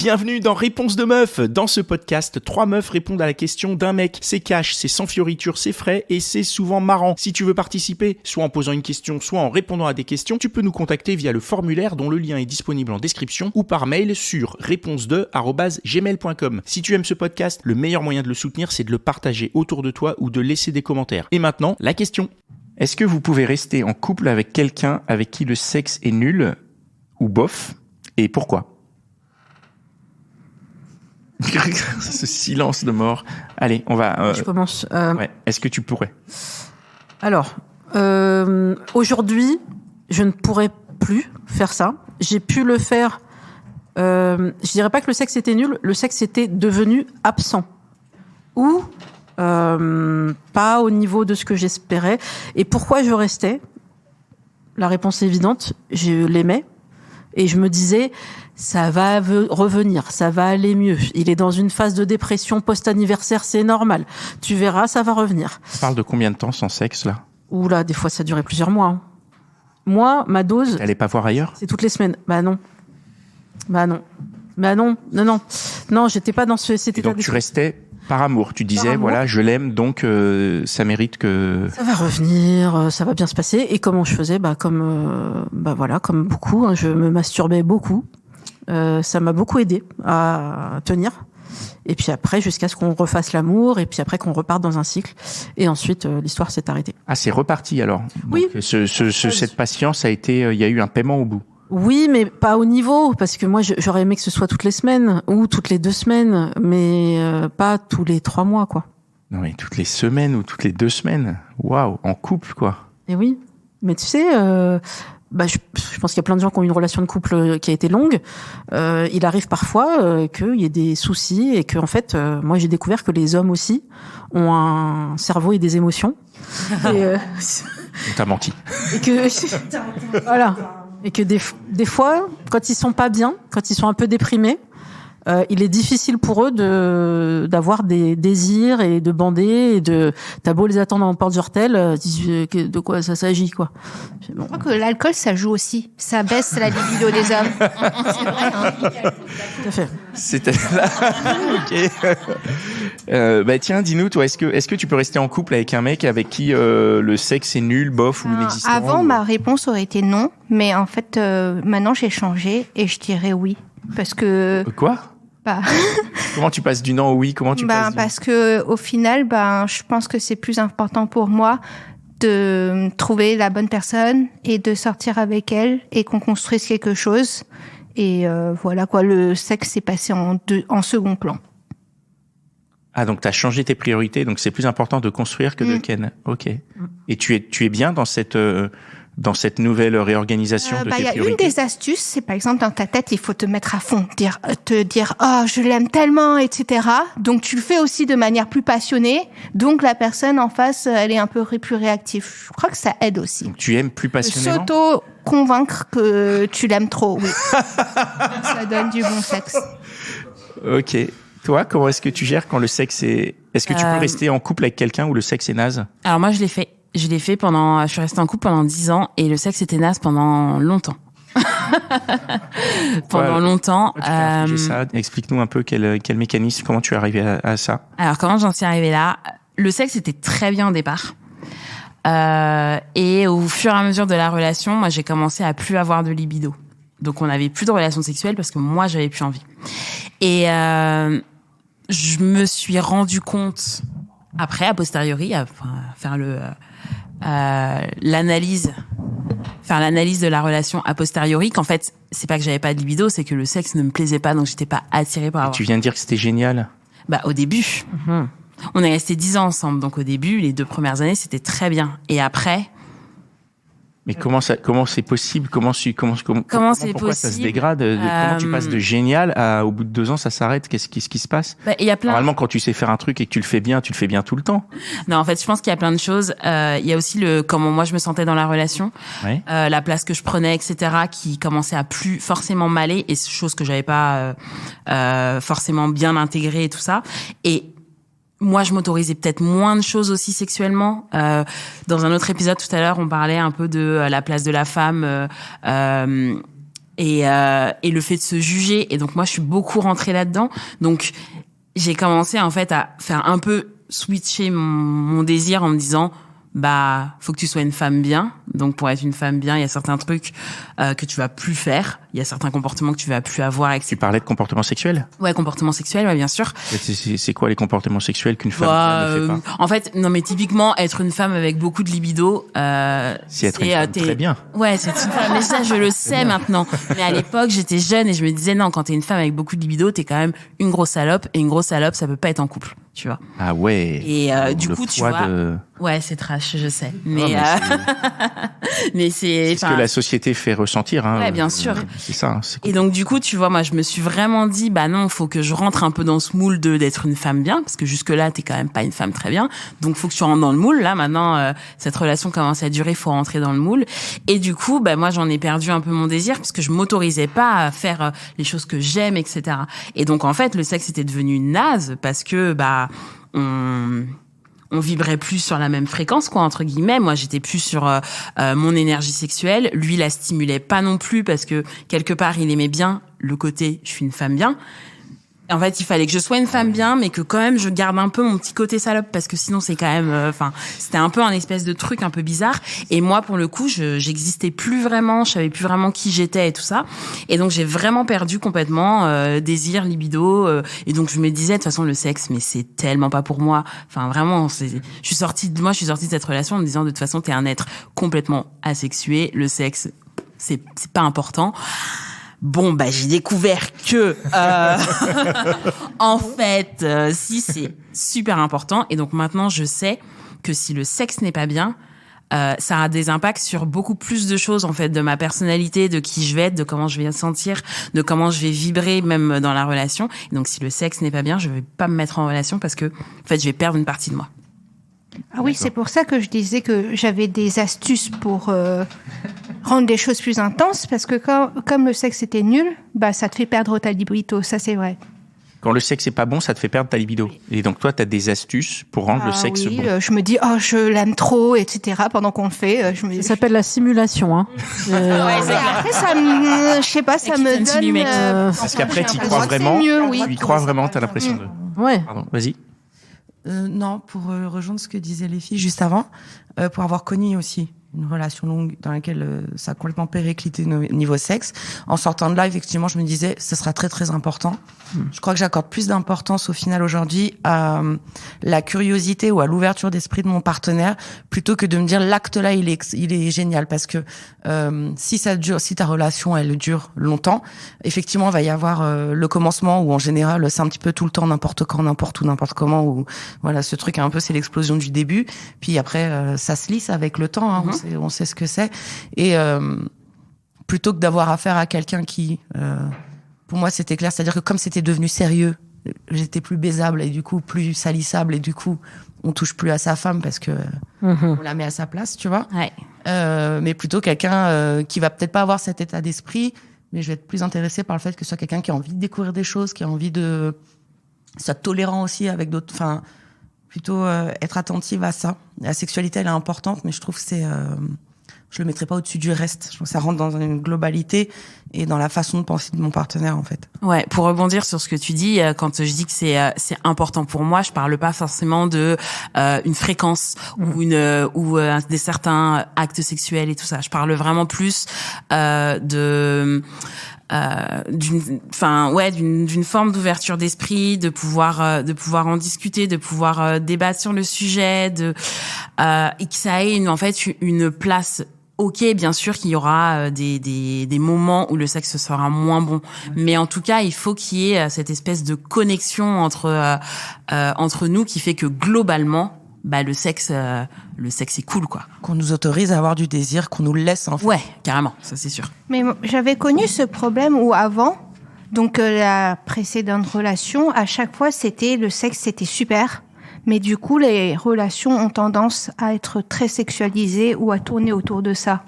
Bienvenue dans Réponse de meuf. Dans ce podcast, 3 meufs répondent à la question d'un mec. C'est cash, c'est sans fioriture, c'est frais et c'est souvent marrant. Si tu veux participer, soit en posant une question, soit en répondant à des questions, tu peux nous contacter via le formulaire dont le lien est disponible en description ou par mail sur réponse2@gmail.com. Si tu aimes ce podcast, le meilleur moyen de le soutenir, c'est de le partager autour de toi ou de laisser des commentaires. Et maintenant, la question. Est-ce que vous pouvez rester en couple avec quelqu'un avec qui le sexe est nul ou bof et pourquoi ? Ce silence de mort. Allez, on va... Je commence. Ouais. Est-ce que tu pourrais ? Alors, aujourd'hui, je ne pourrais plus faire ça. J'ai pu le faire. Je dirais pas que le sexe était nul. Le sexe était devenu absent. Ou pas au niveau de ce que j'espérais. Et pourquoi je restais ? La réponse est évidente. Je l'aimais. Et je me disais, ça va revenir, ça va aller mieux. Il est dans une phase de dépression post-anniversaire, c'est normal. Tu verras, ça va revenir. Tu parles de combien de temps sans sexe, là ? Oula, des fois, ça durait plusieurs mois. Hein. Moi, ma dose... T'allais pas voir ailleurs ? C'est toutes les semaines. Non, j'étais pas dans ce... Et donc, tu restais par amour. Tu disais, voilà, je l'aime, donc ça mérite que... Ça va revenir, ça va bien se passer. Et comment je faisais ? Comme beaucoup. Hein, je me masturbais beaucoup. Ça m'a beaucoup aidé à tenir. Et puis après, jusqu'à ce qu'on refasse l'amour, et puis après qu'on reparte dans un cycle. Et ensuite, l'histoire s'est arrêtée. Ah, c'est reparti alors. Oui. Donc, cette patience a été, il y a eu un paiement au bout. Oui, mais pas au niveau, parce que moi, j'aurais aimé que ce soit toutes les semaines ou toutes les 2 semaines, mais pas tous les 3 mois, quoi. Non, mais toutes les semaines ou toutes les 2 semaines. Waouh, en couple, quoi. Et oui, mais tu sais, je pense qu'il y a plein de gens qui ont une relation de couple qui a été longue. Il arrive parfois qu'il y ait des soucis et que, en fait, moi, j'ai découvert que les hommes aussi ont un cerveau et des émotions. Et, on t'a menti. Et que voilà. Et que des fois, quand ils sont pas bien, quand ils sont un peu déprimés, il est difficile pour eux d'avoir des désirs et de bander et t'as beau les attendre en porte d'hôtel, de quoi ça s'agit, quoi. Bon. Je crois que l'alcool, ça joue aussi. Ça baisse la libido des hommes. C'est vrai, hein. Tout à fait. C'était là. Ok. Tiens, dis-nous, toi, est-ce que tu peux rester en couple avec un mec avec qui le sexe est nul, bof ou inexistant ? Avant, ma réponse aurait été non, mais en fait, maintenant, j'ai changé et je dirais oui. Parce que... Quoi ? Comment tu passes du non au oui ? Parce que au final, je pense que c'est plus important pour moi de trouver la bonne personne et de sortir avec elle et qu'on construise quelque chose. Et voilà quoi, le sexe est passé en second plan. Ah, donc t'as changé tes priorités, donc c'est plus important de construire que de ken. Ok. Et tu es bien dans cette nouvelle réorganisation de tes y a priorités. Une des astuces, c'est par exemple dans ta tête, il faut te mettre à fond, te dire oh je l'aime tellement, etc. Donc tu le fais aussi de manière plus passionnée. Donc la personne en face, elle est un peu plus réactive. Je crois que ça aide aussi. Donc tu aimes plus passionnément. S'auto-convaincre que tu l'aimes trop. Oui. Ça donne du bon sexe. Ok. Toi, comment est-ce que tu gères quand le sexe est... Est-ce que tu peux rester en couple avec quelqu'un où le sexe est naze ? Alors moi, je l'ai fait je suis restée en couple pendant 10 ans et le sexe était naze pendant longtemps. Pendant longtemps. Tu t'es infligé ça ? Explique-nous un peu quel mécanisme, comment tu es arrivé à ça ? Alors, comment j'en suis arrivée là ? Le sexe était très bien au départ. Et au fur et à mesure de la relation, moi, j'ai commencé à plus avoir de libido. Donc, on n'avait plus de relations sexuelles parce que moi, j'avais plus envie. Et je me suis rendu compte, après, a posteriori, à faire l'analyse de la relation a posteriori, qu'en fait, c'est pas que j'avais pas de libido, c'est que le sexe ne me plaisait pas, donc j'étais pas attirée par avoir. Tu viens de dire que c'était génial. Au début. Mm-hmm. On est restés 10 ans ensemble, donc au début, les 2 premières années, c'était très bien. Et après... Mais comment c'est possible ? Pourquoi ça se dégrade ? Comment tu passes de génial à, au bout de 2 ans, ça s'arrête ? Qu'est-ce qui se passe ? Normalement, quand tu sais faire un truc et que tu le fais bien tout le temps. Non, en fait, je pense qu'il y a plein de choses. Il y a aussi comment moi je me sentais dans la relation, ouais. La place que je prenais, etc., qui commençait à plus forcément m'aller, et chose que j'avais pas forcément bien intégrée et tout ça. Et moi, je m'autorisais peut-être moins de choses aussi sexuellement. Dans un autre épisode tout à l'heure, on parlait un peu de la place de la femme et le fait de se juger. Et donc moi, je suis beaucoup rentrée là-dedans. Donc j'ai commencé en fait à faire un peu switcher mon désir en me disant faut que tu sois une femme bien. Donc pour être une femme bien, il y a certains trucs que tu vas plus faire, il y a certains comportements que tu vas plus avoir, etc. Tu parlais de comportements sexuels? Ouais, comportements sexuels, ouais, bien sûr. C'est quoi les comportements sexuels qu'une femme ne fait pas? En fait, non, mais typiquement, être une femme avec beaucoup de libido, c'est être une femme très bien. Ouais, c'est une femme. Mais ça, je le sais maintenant. Mais à l'époque, j'étais jeune et je me disais non, quand t'es une femme avec beaucoup de libido, t'es quand même une grosse salope, et une grosse salope, ça peut pas être en couple, tu vois. Ah ouais. Et du coup, tu vois. Ouais, c'est trash, je sais. Mais mais c'est ce que la société fait ressentir, hein. Ouais, bien sûr. C'est ça. C'est cool. Et donc du coup, tu vois, moi, je me suis vraiment dit, non, faut que je rentre un peu dans ce moule d'être une femme bien, parce que jusque là, t'es quand même pas une femme très bien. Donc faut que tu rentres dans le moule. Là, maintenant, cette relation commence à durer, faut rentrer dans le moule. Et du coup, moi, j'en ai perdu un peu mon désir, parce que je m'autorisais pas à faire les choses que j'aime, etc. Et donc en fait, le sexe était devenu naze, parce que on vibrait plus sur la même fréquence, quoi, entre guillemets. Moi, j'étais plus sur mon énergie sexuelle. Lui, la stimulait pas non plus, parce que quelque part, il aimait bien le côté « je suis une femme bien ». En fait, il fallait que je sois une femme bien, mais que quand même je garde un peu mon petit côté salope, parce que sinon c'est quand même, c'était un peu un espèce de truc un peu bizarre. Et moi, pour le coup, j'existais plus vraiment, je savais plus vraiment qui j'étais et tout ça. Et donc j'ai vraiment perdu complètement désir, libido. Et donc je me disais, de toute façon, le sexe, mais c'est tellement pas pour moi. Enfin, vraiment, je suis sortie de cette relation en me disant, de toute façon, t'es un être complètement asexué. Le sexe, c'est pas important. Bon, j'ai découvert que, en fait, si, c'est super important. Et donc maintenant, je sais que si le sexe n'est pas bien, ça a des impacts sur beaucoup plus de choses, en fait, de ma personnalité, de qui je vais être, de comment je vais me sentir, de comment je vais vibrer, même dans la relation. Et donc, si le sexe n'est pas bien, je vais pas me mettre en relation, parce que, en fait, je vais perdre une partie de moi. Ah oui, c'est pour ça que je disais que j'avais des astuces pour rendre les choses plus intenses, parce que comme le sexe était nul, ça te fait perdre ta libido, ça c'est vrai. Quand le sexe est pas bon, ça te fait perdre ta libido. Et donc toi, tu as des astuces pour rendre le sexe bon. Je me dis je l'aime trop, etc. Pendant qu'on le fait, ça s'appelle la simulation, hein. Après, ça me, je sais pas, ça me donne. Parce qu'après, tu y crois vraiment. Tu y crois vraiment, t'as l'impression de. Ouais. Pardon, vas-y. Non, pour rejoindre ce que disaient les filles juste avant, pour avoir connu aussi une relation longue dans laquelle ça a complètement périclité niveau sexe. En sortant de là, effectivement, je me disais, ce sera très très important. Je crois que j'accorde plus d'importance au final aujourd'hui à la curiosité ou à l'ouverture d'esprit de mon partenaire, plutôt que de me dire l'acte là il est génial, parce que si ça dure, si ta relation elle dure longtemps, effectivement il va y avoir le commencement où en général c'est un petit peu tout le temps, n'importe quand, n'importe où, n'importe comment, où voilà, ce truc un peu c'est l'explosion du début, puis après ça se lisse avec le temps, hein, on sait ce que c'est, et plutôt que d'avoir affaire à quelqu'un qui pour moi, c'était clair. C'est-à-dire que comme c'était devenu sérieux, j'étais plus baisable et du coup plus salissable, et du coup, on touche plus à sa femme parce que on la met à sa place, tu vois. Ouais. Mais plutôt quelqu'un qui va peut-être pas avoir cet état d'esprit, mais je vais être plus intéressée par le fait que ce soit quelqu'un qui a envie de découvrir des choses, qui a envie de soit tolérant aussi avec d'autres. Enfin, plutôt être attentive à ça. La sexualité, elle est importante, mais je trouve que c'est je le mettrai pas au-dessus du reste. Je trouve que ça rentre dans une globalité et dans la façon de penser de mon partenaire, en fait. Ouais, pour rebondir sur ce que tu dis, quand je dis que c'est important pour moi, je parle pas forcément de une fréquence ou des certains actes sexuels et tout ça. Je parle vraiment plus d'une forme d'ouverture d'esprit, de pouvoir en discuter, de pouvoir débattre sur le sujet, et que ça ait une place. Ok, bien sûr qu'il y aura des moments où le sexe sera moins bon, mais en tout cas, il faut qu'il y ait cette espèce de connexion entre nous qui fait que globalement, le sexe est cool, quoi. Qu'on nous autorise à avoir du désir, qu'on nous laisse en fait. Ouais, carrément, ça c'est sûr. Mais j'avais connu ce problème où avant, donc la précédente relation, à chaque fois le sexe c'était super. Mais du coup, les relations ont tendance à être très sexualisées ou à tourner autour de ça.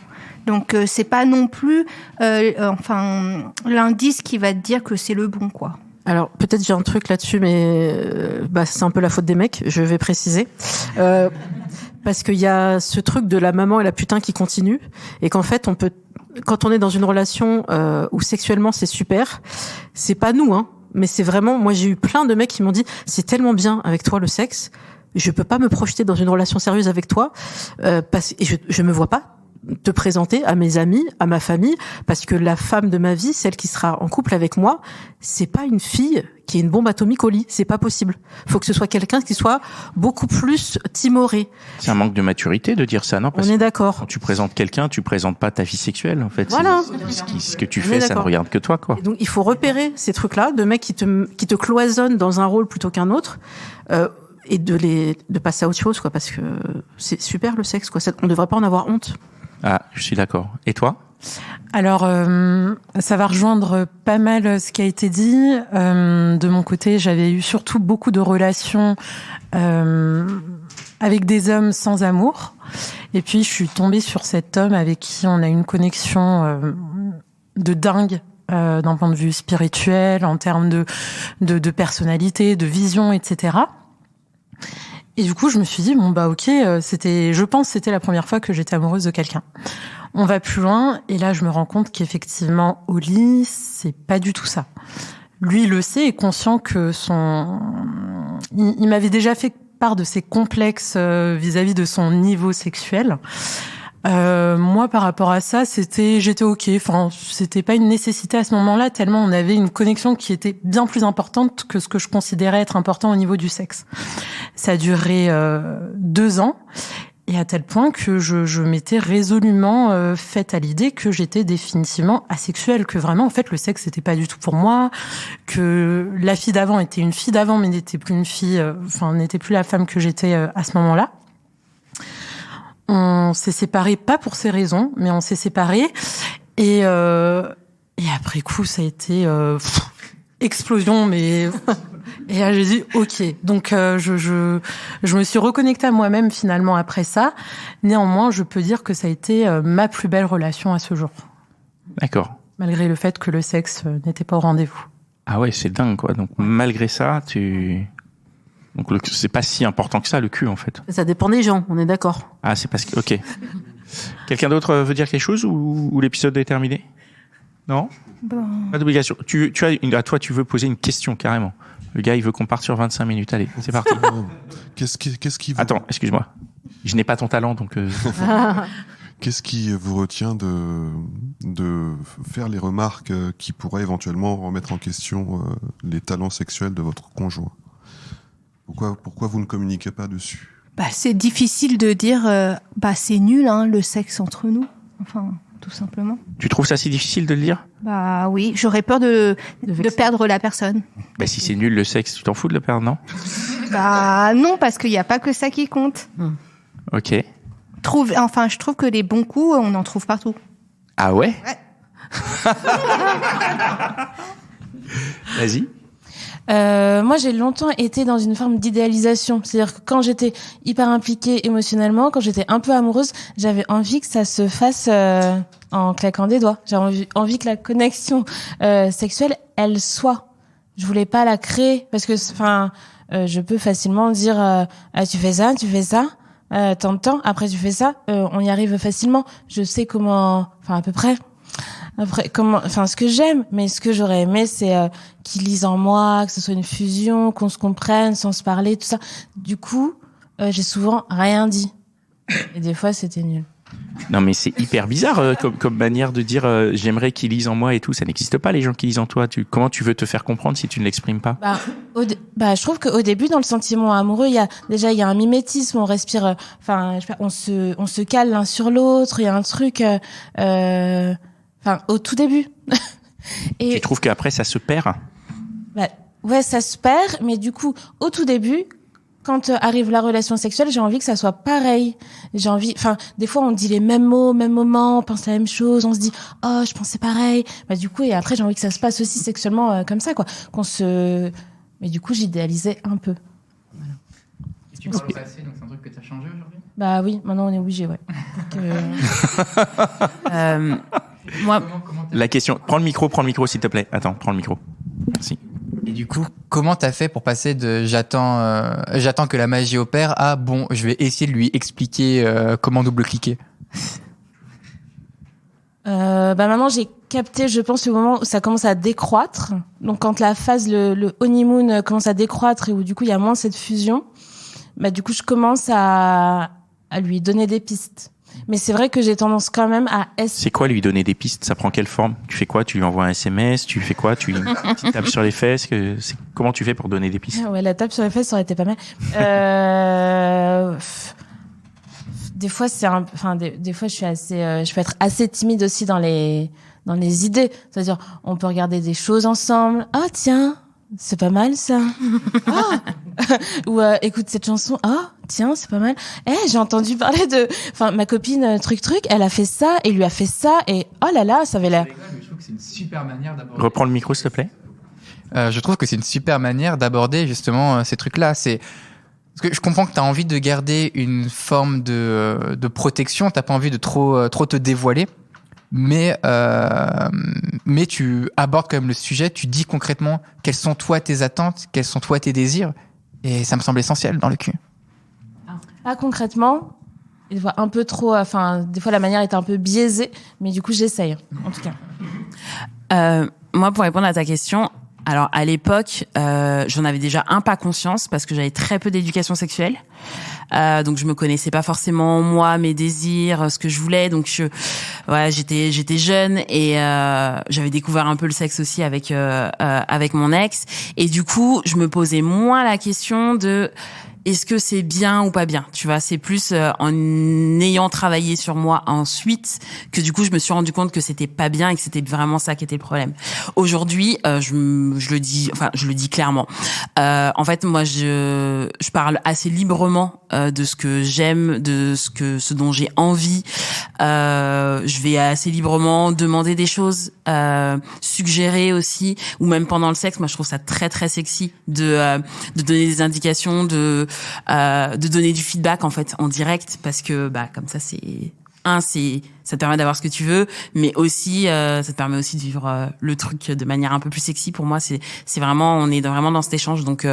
Donc, c'est pas non plus, l'indice qui va te dire que c'est le bon, quoi. Alors, peut-être j'ai un truc là-dessus, mais c'est un peu la faute des mecs, je vais préciser. Parce qu'il y a ce truc de la maman et la putain qui continue, et qu'en fait, quand on est dans une relation où sexuellement c'est super, c'est pas nous, hein, mais c'est vraiment, moi j'ai eu plein de mecs qui m'ont dit, c'est tellement bien avec toi le sexe, je peux pas me projeter dans une relation sérieuse avec toi, et je me vois pas te présenter à mes amis, à ma famille, parce que la femme de ma vie, celle qui sera en couple avec moi, c'est pas une fille qui est une bombe atomique au lit, c'est pas possible. Faut que ce soit quelqu'un qui soit beaucoup plus timoré. C'est un manque de maturité de dire ça, non? On est d'accord. Quand tu présentes quelqu'un, tu présentes pas ta vie sexuelle, en fait. Voilà. Ce que tu fais, ça ne regarde que toi, quoi. Et donc, il faut repérer ces trucs-là, de mecs qui te cloisonnent dans un rôle plutôt qu'un autre, et de passer à autre chose, quoi, parce que c'est super le sexe, quoi. On devrait pas en avoir honte. Ah, je suis d'accord. Et toi? Alors, ça va rejoindre pas mal ce qui a été dit. De mon côté, j'avais eu surtout beaucoup de relations avec des hommes sans amour. Et puis, je suis tombée sur cet homme avec qui on a une connexion de dingue d'un point de vue spirituel, en termes de personnalité, de vision, etc. Et du coup, je me suis dit, ok, je pense que c'était la première fois que j'étais amoureuse de quelqu'un. On va plus loin, et là, je me rends compte qu'effectivement, au lit, c'est pas du tout ça. Lui, il le sait, est conscient que il m'avait déjà fait part de ses complexes vis-à-vis de son niveau sexuel. Moi, par rapport à ça, j'étais ok. Enfin, c'était pas une nécessité à ce moment-là, tellement on avait une connexion qui était bien plus importante que ce que je considérais être important au niveau du sexe. Ça a duré 2 ans, et à tel point que je m'étais résolument faite à l'idée que j'étais définitivement asexuelle, que vraiment, en fait, le sexe c'était pas du tout pour moi, que la fille d'avant était une fille d'avant, mais n'était plus une fille, n'était plus la femme que j'étais à ce moment-là. On s'est séparés, pas pour ces raisons, mais on s'est séparés. Et après coup, ça a été explosion, mais... Et là, j'ai dit, ok. Donc, je me suis reconnectée à moi-même, finalement, après ça. Néanmoins, je peux dire que ça a été ma plus belle relation à ce jour. D'accord. Malgré le fait que le sexe n'était pas au rendez-vous. Ah ouais, c'est dingue, quoi. Donc, malgré ça, Donc, c'est pas si important que ça, le cul, en fait. Ça dépend des gens, on est d'accord. Ah, c'est parce que... Ok. Quelqu'un d'autre veut dire quelque chose ou l'épisode est terminé? Non? Bon. Pas d'obligation. À toi, tu veux poser une question, carrément. Le gars, il veut qu'on parte sur 25 minutes. Allez, c'est parti. Qu'est-ce qui vous... Attends, excuse-moi. Je n'ai pas ton talent, donc... Qu'est-ce qui vous retient de faire les remarques qui pourraient éventuellement remettre en question les talents sexuels de votre conjoint? Pourquoi vous ne communiquez pas dessus? C'est difficile de dire c'est nul le sexe entre nous. Enfin, tout simplement. Tu trouves ça si difficile de le dire? Oui, j'aurais peur de perdre la personne. Si c'est nul le sexe, tu t'en fous de le perdre, non? Non, parce qu'il n'y a pas que ça qui compte. Ok. Je trouve que les bons coups, on en trouve partout. Ah ouais? Ouais. Vas-y. Moi, j'ai longtemps été dans une forme d'idéalisation. C'est-à-dire que quand j'étais hyper impliquée émotionnellement, quand j'étais un peu amoureuse, j'avais envie que ça se fasse en claquant des doigts. J'avais envie que la connexion sexuelle, elle soit. Je voulais pas la créer parce que, je peux facilement dire tu fais ça, tant de temps. Après, tu fais ça, on y arrive facilement. Je sais comment, à peu près. Après, ce que j'aime, mais ce que j'aurais aimé, c'est qu'ils lisent en moi, que ce soit une fusion, qu'on se comprenne sans se parler, tout ça. Du coup, j'ai souvent rien dit. Et des fois, c'était nul. Non, mais c'est hyper bizarre comme manière de dire j'aimerais qu'ils lisent en moi et tout. Ça n'existe pas, les gens qui lisent en toi. Comment tu veux te faire comprendre si tu ne l'exprimes pas? Je trouve qu'au début, dans le sentiment amoureux, il y a un mimétisme. On respire, on se cale l'un sur l'autre. Il y a un truc, au tout début. Et tu trouves qu'après, ça se perd? Ouais, ça se perd. Mais du coup, au tout début, quand arrive la relation sexuelle, j'ai envie que ça soit pareil. Des fois, on dit les mêmes mots, au même moment, on pense la même chose, on se dit, oh, je pensais pareil. Du coup, et après, j'ai envie que ça se passe aussi sexuellement comme ça, quoi. Mais du coup, j'idéalisais un peu. Voilà. Et tu parles pas assez, donc c'est un truc que t'as changé aujourd'hui? Oui, maintenant on est obligé, ouais. Moi, la question, prends le micro, s'il te plaît. Attends, prends le micro. Merci. Et du coup, comment t'as fait pour passer de j'attends que la magie opère à bon, je vais essayer de lui expliquer comment double-cliquer? Maintenant, j'ai capté, je pense, le moment où ça commence à décroître. Donc, quand la phase, le honeymoon commence à décroître et où du coup, il y a moins cette fusion, du coup, je commence à lui donner des pistes. Mais c'est vrai que j'ai tendance quand même à... C'est quoi lui donner des pistes? Ça prend quelle forme? Tu fais quoi? Tu lui envoies un SMS? Tu fais quoi? Tu tapes sur les fesses? Comment tu fais pour donner des pistes? Ouais, la tape sur les fesses, ça aurait été pas mal. Des fois, des fois, je peux être assez timide aussi dans les idées. C'est-à-dire, on peut regarder des choses ensemble. Ah, tiens, c'est pas mal, ça. Ah. Ou, écoute cette chanson. Ah, tiens, c'est pas mal. J'ai entendu parler ma copine, truc, elle a fait ça, et lui a fait ça, et oh là là, ça avait l'air. Je trouve que c'est une super manière d'aborder. Reprends le micro, s'il te plaît. Je trouve que c'est une super manière d'aborder, justement, ces trucs-là. Parce que je comprends que tu as envie de garder une forme de protection, tu n'as pas envie de trop te dévoiler, mais tu abordes quand même le sujet, tu dis concrètement quelles sont toi tes attentes, quels sont toi tes désirs, et ça me semble essentiel dans le cul. Concrètement, des fois un peu trop, des fois la manière est un peu biaisée, mais du coup j'essaye, en tout cas. Moi, pour répondre à ta question, alors à l'époque, j'en avais déjà pas conscience parce que j'avais très peu d'éducation sexuelle. Donc je me connaissais pas forcément moi, mes désirs, ce que je voulais. Donc j'étais jeune et j'avais découvert un peu le sexe aussi avec mon ex. Et du coup, je me posais moins la question de est-ce que c'est bien ou pas bien, tu vois, c'est plus en ayant travaillé sur moi ensuite que du coup je me suis rendu compte que c'était pas bien et que c'était vraiment ça qui était le problème. Aujourd'hui, je le dis clairement. En fait, moi je parle assez librement de ce que j'aime, de ce dont j'ai envie. Je vais assez librement demander des choses, suggérer aussi, ou même pendant le sexe. Moi, je trouve ça très très sexy de donner des indications, de donner du feedback en fait en direct, parce que comme ça ça te permet d'avoir ce que tu veux, mais aussi ça te permet aussi de vivre le truc de manière un peu plus sexy. Pour moi, c'est vraiment, on est vraiment dans cet échange. Donc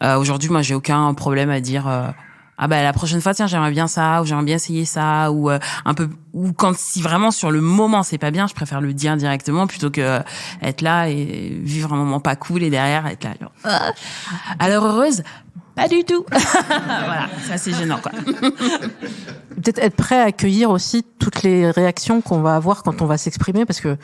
aujourd'hui, moi, j'ai aucun problème à dire la prochaine fois, tiens, j'aimerais bien ça, ou j'aimerais bien essayer ça, ou si vraiment sur le moment c'est pas bien, je préfère le dire directement plutôt que être là et vivre un moment pas cool et derrière être là alors heureuse. Pas du tout. Voilà, ça c'est gênant quoi. Peut-être être prêt à accueillir aussi toutes les réactions qu'on va avoir quand on va s'exprimer, parce que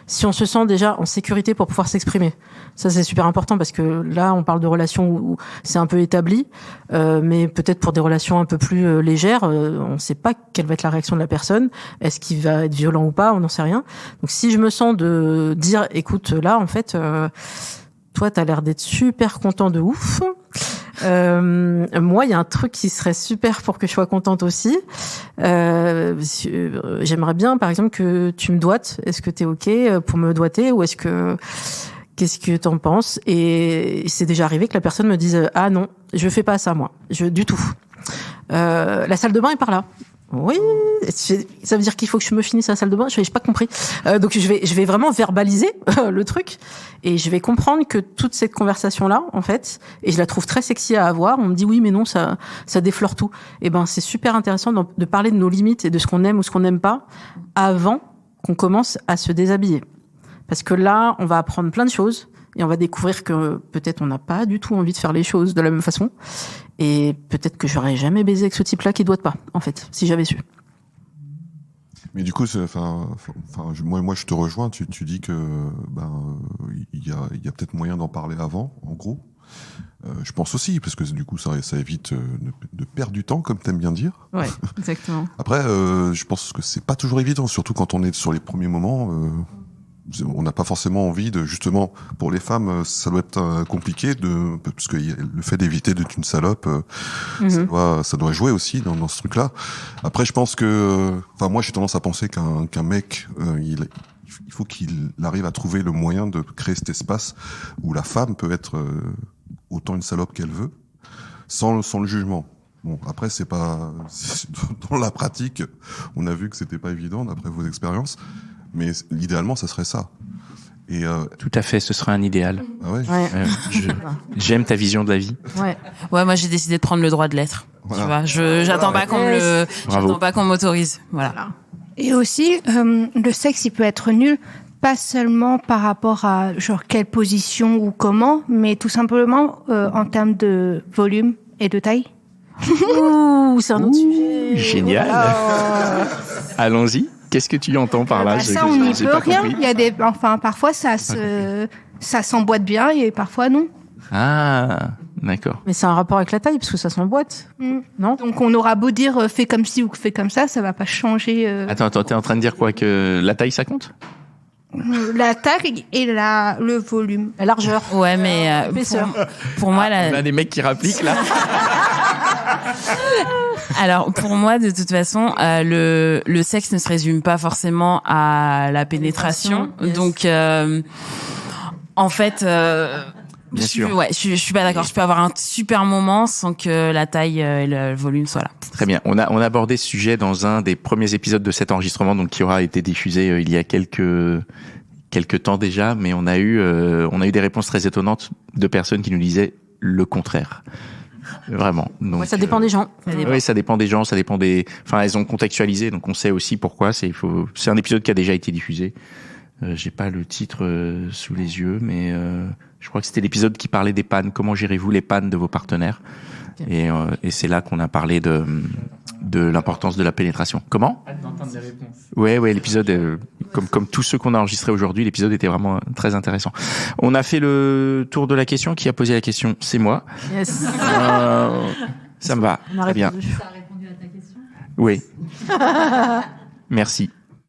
si on se sent déjà en sécurité pour pouvoir s'exprimer, ça c'est super important, parce que là on parle de relations où c'est un peu établi, mais peut-être pour des relations un peu plus légères, on ne sait pas quelle va être la réaction de la personne, est-ce qu'il va être violent ou pas, on n'en sait rien. Donc si je me sens de dire, écoute, là en fait, toi t'as l'air d'être super content de ouf. Moi, il y a un truc qui serait super pour que je sois contente aussi. J'aimerais bien, par exemple, que tu me doites. Est-ce que t'es OK pour me doiter, ou qu'est-ce que t'en penses? Et c'est déjà arrivé que la personne me dise ah non, je fais pas ça moi, du tout. La salle de bain est par là. Oui, ça veut dire qu'il faut que je me finisse la salle de bain. Je n'ai pas compris. Donc je vais vraiment verbaliser le truc, et je vais comprendre que toute cette conversation là, en fait, et je la trouve très sexy à avoir. On me dit oui, mais non, ça déflore tout. Et c'est super intéressant de parler de nos limites et de ce qu'on aime ou ce qu'on n'aime pas avant qu'on commence à se déshabiller, parce que là, on va apprendre plein de choses. Et on va découvrir que peut-être on n'a pas du tout envie de faire les choses de la même façon. Et peut-être que j'aurais jamais baisé avec ce type-là qui doit pas, en fait, si j'avais su. Mais du coup, moi, je te rejoins. Tu dis que il y a peut-être moyen d'en parler avant, en gros. Je pense aussi, parce que du coup, ça évite de perdre du temps, comme t'aimes bien dire. Ouais, exactement. Après, je pense que c'est pas toujours évident, surtout quand on est sur les premiers moments. On n'a pas forcément envie de, justement, pour les femmes, ça doit être compliqué parce que le fait d'éviter d'être une salope, ça doit jouer aussi dans ce truc-là. Après, je pense que, moi, j'ai tendance à penser qu'un mec, il faut qu'il arrive à trouver le moyen de créer cet espace où la femme peut être autant une salope qu'elle veut, sans le jugement. Bon, après, dans la pratique, on a vu que c'était pas évident d'après vos expériences. Mais idéalement, ça serait ça. Et Tout à fait, ce serait un idéal. ah ouais. Ouais. J'aime ta vision de la vie. Ouais. Ouais, moi j'ai décidé de prendre le droit de l'être. Voilà. Tu vois, j'attends pas qu'on me Bravo. j'attends pas qu'on m'autorise. Voilà. Et aussi, le sexe, il peut être nul, pas seulement par rapport à genre quelle position ou comment, mais tout simplement en termes de volume et de taille. Ouh, c'est un autre sujet. Génial. Allons-y. Qu'est-ce que tu entends par là? Ça, on n'y J'ai peut pas rien. compris. Il y a parfois ça s'emboîte bien et parfois non. Ah, d'accord. Mais c'est un rapport avec la taille, parce que ça s'emboîte. Non? Donc on aura beau dire fais comme ci ou fais comme ça va pas changer Attends, t'es en train de dire quoi? Que la taille, ça compte? la taille et le volume. La largeur. Ouais, mais L'épaisseur. pour moi On a des mecs qui rappliquent là. alors pour moi de toute façon le sexe ne se résume pas forcément à la pénétration. Yes. Donc en fait Bien sûr. Ouais, je suis pas d'accord. Je peux avoir un super moment sans que la taille et le volume soient là. Très bien. On a abordé ce sujet dans un des premiers épisodes de cet enregistrement, donc qui aura été diffusé il y a quelques temps déjà, mais on a eu des réponses très étonnantes de personnes qui nous disaient le contraire. Vraiment. Donc, Ouais, ça dépend des gens. Oui, ça dépend des gens, ça dépend des. Enfin, elles ont contextualisé, donc on sait aussi pourquoi. C'est un épisode qui a déjà été diffusé. J'ai pas le titre sous les yeux, mais je crois que c'était l'épisode qui parlait des pannes. Comment gérez-vous les pannes de vos partenaires? Okay. Et c'est là qu'on a parlé de l'importance de la pénétration. Comment? D'entendre des réponses. Ouais, l'épisode, comme tous ceux qu'on a enregistrés aujourd'hui, l'épisode était vraiment très intéressant. On a fait le tour de la question. Qui a posé la question? C'est moi. Yes. Ça me va. On a très bien. répondu. Ça a répondu à ta question? Oui. Merci.